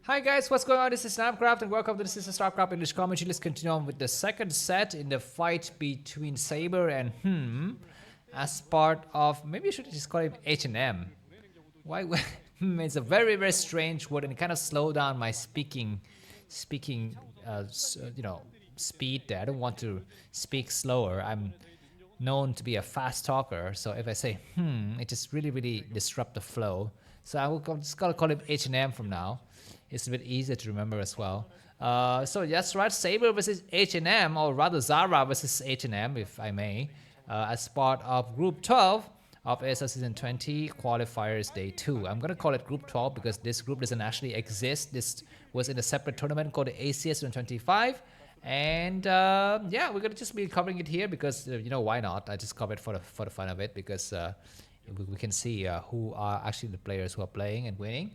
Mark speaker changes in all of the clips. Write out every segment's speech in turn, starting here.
Speaker 1: Hi guys, what's going on? This is Namkraft and welcome to this is Starcraft English commentary. Let's continue on with the second set in the fight between Saber and as part of, maybe I should just call him H&M. Why? It's a very strange word and it kind of slow down my speaking, speed there. I don't want to speak slower. I'm known to be a fast talker, so if I say it just really disrupt the flow. So I will just gotta call him H&M from now. It's a bit easier to remember as well. So that's right, Saber versus H&M, or rather Zara versus H&M, if I may, as part of Group 12 of ASL Season 20 Qualifiers Day 2. I'm gonna call it Group 12 because this group doesn't actually exist. This was in a separate tournament called the ACS 25. And yeah, we're gonna just be covering it here because why not? I just cover it for the fun of it because we can see who are actually the players who are playing and winning.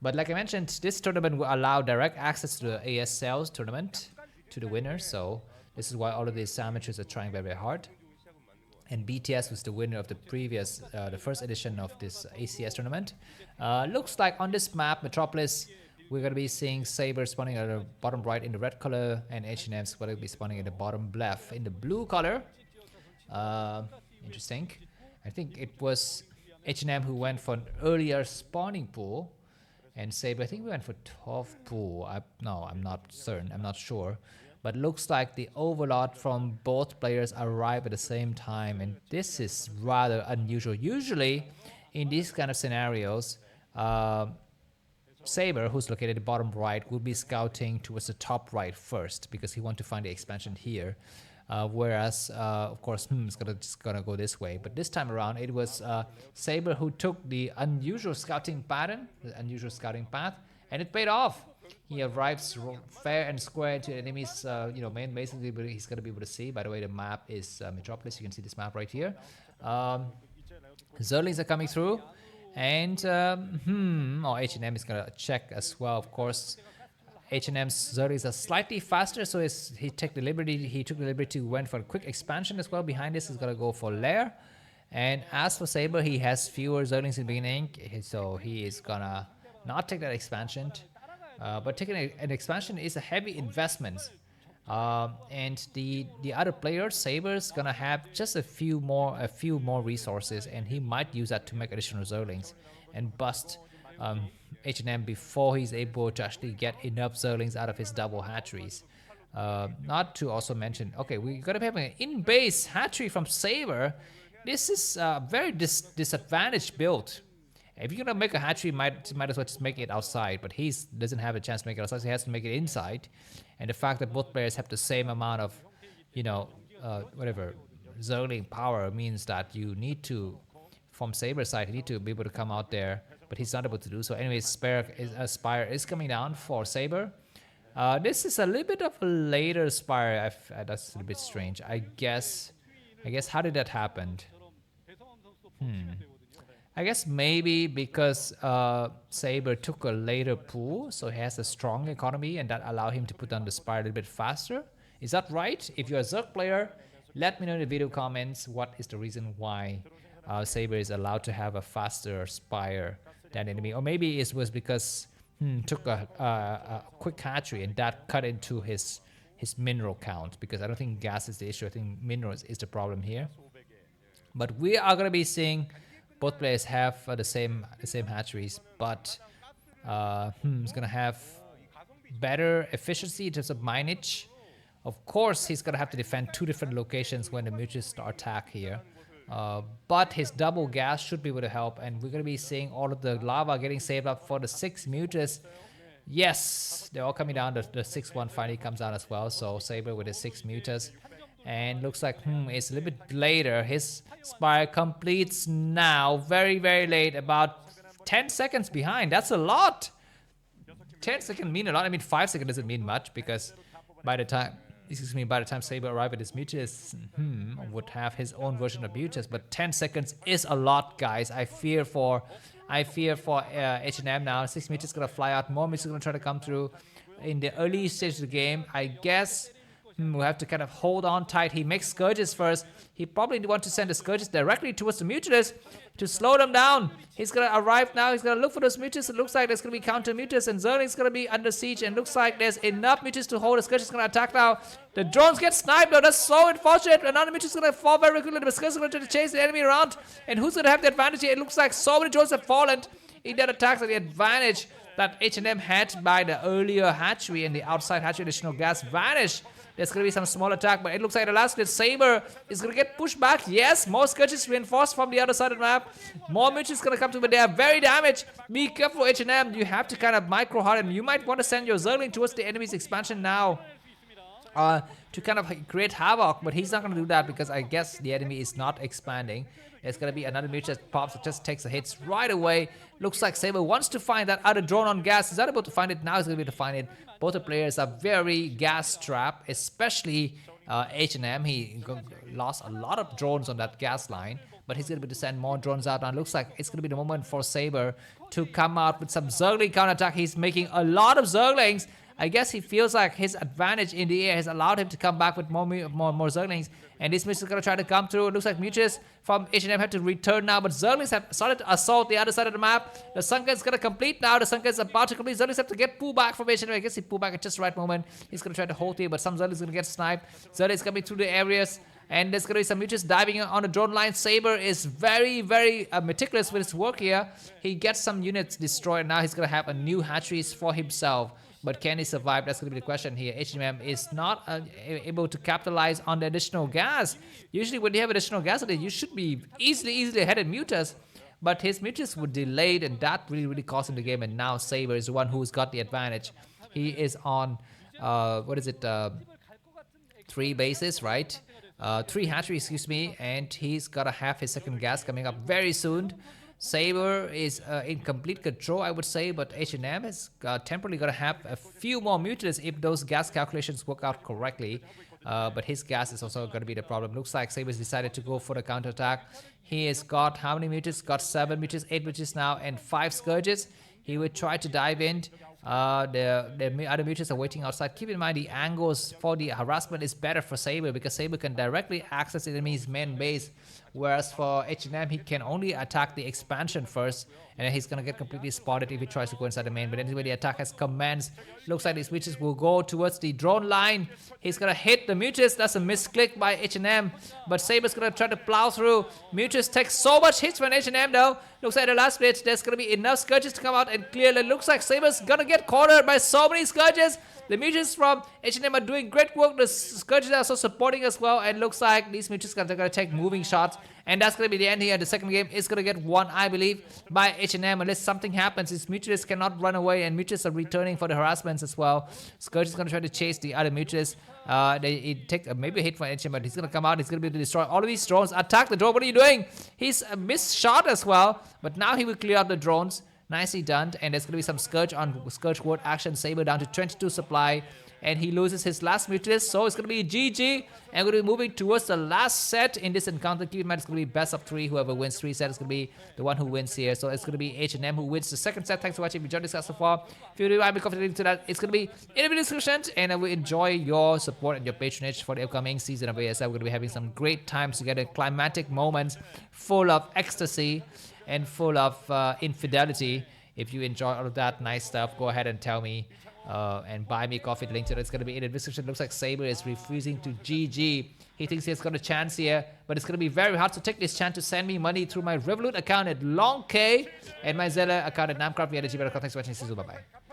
Speaker 1: But like I mentioned, this tournament will allow direct access to the ASL tournament to the winners. So this is why all of these amateurs are trying very hard. And BTS was the winner of the previous, the first edition of this ACS tournament. Looks like on this map, Metropolis, we're going to be seeing Saber spawning at the bottom right in the red color, and H&M's going to be spawning at the bottom left in the blue color. Interesting. I think it was H&M who went for an earlier spawning pool, and Saber, I think we went for 12 pool. No, I'm not certain. I'm not sure. But looks like the overlord from both players arrive at the same time, and this is rather unusual. Usually, in these kind of scenarios, Saber, who's located at the bottom right, will be scouting towards the top right first because he wants to find the expansion here. Whereas, of course, it's just gonna go this way. But this time around, it was Saber who took the unusual scouting pattern, the unusual scouting path, and it paid off. He arrives fair and square to enemies, main base. He's gonna be able to see. By the way, the map is Metropolis. You can see this map right here. Zerlings are coming through, and H&M is gonna check as well, of course. H&M's Zergs are slightly faster, so he took the liberty went for a quick expansion as well. Behind this, he's gonna go for lair. And as for Saber, he has fewer Zerglings in the beginning, so he is gonna not take that expansion. But taking an expansion is a heavy investment. And the other player, Saber's gonna have just a few more resources, and he might use that to make additional Zerglings and bust H&M before he's able to actually get enough Zerglings out of his double hatcheries. Not to also mention, okay, we're gonna be having an in-base hatchery from Saber. This is a very disadvantaged build. If you're gonna make a hatchery, might as well just make it outside, but he doesn't have a chance to make it outside, so he has to make it inside. And the fact that both players have the same amount of, Zergling power means that you need to, from Saber's side, you need to be able to come out there, but he's not able to do so. Anyways, Spire is coming down for Saber. This is a little bit of a later Spire. That's a little bit strange. I guess, how did that happen? I guess maybe because Saber took a later pool, so he has a strong economy, and that allowed him to put down the Spire a little bit faster. Is that right? If you're a Zerg player, let me know in the video comments what is the reason why Saber is allowed to have a faster Spire than the enemy. Or maybe it was because took a quick hatchery and that cut into his mineral count, because I don't think gas is the issue. I think minerals is the problem here. But we are going to be seeing both players have the same hatcheries, but he's going to have better efficiency in terms of mineage. Of course, he's going to have to defend two different locations when the mutants attack here. But his double gas should be able to help, and we're going to be seeing all of the lava getting saved up for the 6 mutants. Yes, they're all coming down. The 6-1 finally comes down as well, so Saber with his 6 mutants. And looks like it's a little bit later. His Spire completes now, very late, about 10 seconds behind. That's a lot. 10 seconds mean a lot. I mean, 5 seconds doesn't mean much, because by the time Saber arrived at his Mutus, would have his own version of Mutus. But 10 seconds is a lot, guys. I fear for H&M now. 6 Mutus gonna fly out. More Mutus gonna try to come through in the early stage of the game. I guess We have to kind of hold on tight. He makes Scourges first. He probably want to send the Scourges directly towards the Mutilus to slow them down. He's going to arrive now. He's going to look for those Mutilus. It looks like there's going to be counter Mutilus, and Zerling's going to be under siege, and looks like there's enough Mutilus to hold. The Scourge is going to attack now. The drones get sniped though. That's so unfortunate. Another Mutilus is going to fall very quickly. The Scourge is going to try to chase the enemy around, and who's going to have the advantage here? It looks like so many drones have fallen in that attack. The advantage that H&M had by the earlier hatchery and the outside hatchery additional gas vanished. There's going to be some small attack, but it looks like the last hit Saber is going to get pushed back. Yes, more Scourges reinforced from the other side of the map. More Mutilus going to come to, but they are very damaged. Be careful, H&M. You have to kind of micro harden. You might want to send your Zergling towards the enemy's expansion now to kind of create havoc, but he's not going to do that because I guess the enemy is not expanding. There's going to be another Mutilus that pops, that just takes the hits right away. Looks like Saber wants to find that other drone on gas. He's not able to find it. Now he's going to be able to find it. Both the players are very gas trapped, especially H&M. He lost a lot of drones on that gas line, but he's going to be able to send more drones out. And it looks like it's going to be the moment for Saber to come out with some Zergling counterattack. He's making a lot of Zerglings. I guess he feels like his advantage in the air has allowed him to come back with more Zerglings. And this Mutilus is going to try to come through. It looks like Mutilus from H&M have to return now. But Zerglings have started to assault the other side of the map. The Sunken is going to complete now. The Sunken is about to complete. Zerglings have to get pulled back from H&M. I guess he pulled back at just the right moment. He's going to try to hold here. But some Zerglings is going to get sniped. Zerglings is coming through the areas. And there's going to be some Mutilus diving on the drone line. Saber is very, very meticulous with his work here. He gets some units destroyed. Now he's going to have a new hatcheries for himself. But can he survive? That's going to be the question here. H&M is not able to capitalize on the additional gas. Usually when you have additional gas, you should be easily ahead of Mutilus. But his Mutilus were delayed, and that really cost him the game. And now Saber is the one who's got the advantage. He is on, 3 bases, right? 3 hatcheries, excuse me. And he's got to have his second gas coming up very soon. Saber is in complete control, I would say, but H&M is temporarily going to have a few more Mutilus if those gas calculations work out correctly. But his gas is also going to be the problem. Looks like Saber's decided to go for the counterattack. He has got how many Mutilus? Got 7 Mutilus, 8 Mutilus now, and 5 Scourges. He would try to dive in. The other Mutilus are waiting outside. Keep in mind the angles for the harassment is better for Saber because Saber can directly access the enemy's main base. Whereas for H&M, he can only attack the expansion first, and then he's going to get completely spotted if he tries to go inside the main. But anyway, the attack has commenced. Looks like these Mutilus will go towards the drone line. He's going to hit the Mutilus. That's a misclick by H&M, but Saber's going to try to plow through. Mutilus takes so much hits from H&M though. Looks like the last bit, there's going to be enough Scourges to come out and clear. It looks like Saber's going to get cornered by so many Scourges. The Mutilus from H&M are doing great work. The Scourges are also supporting as well. And looks like these Mutilus are going to take moving shots. And that's going to be the end here. The second game is going to get won, I believe, by H&M. Unless something happens, these Mutilus cannot run away. And Mutilus are returning for the harassments as well. Scourge is going to try to chase the other Mutilus. They take maybe a hit from H&M, but he's going to come out. He's going to be able to destroy all of these drones. Attack the drone. What are you doing? He's a missed shot as well. But now he will clear out the drones. Nicely done. And there's going to be some Scourge on Scourge Ward action. Saber down to 22 supply. And he loses his last Mutilus. So it's going to be GG. And we're going to be moving towards the last set in this encounter. Keep in mind, it's going to be best of 3. Whoever wins 3 sets is going to be the one who wins here. So it's going to be H&M who wins the second set. Thanks for watching. If you enjoyed this class so far, if you do, I'll be confident to that. It's going to be in the video description. And I will enjoy your support and your patronage for the upcoming season of ASL. We're going to be having some great times together. Climatic moments full of ecstasy and full of infidelity. If you enjoy all of that nice stuff, go ahead and tell me and buy me coffee. The link to it is going to be in the description. Looks like Saber is refusing to GG. He thinks he has got a chance here, but it's going to be very hard to take this chance to send me money through my Revolut account at longk and my Zelle account at namkraftvn. Thanks for watching. See you. Bye-bye.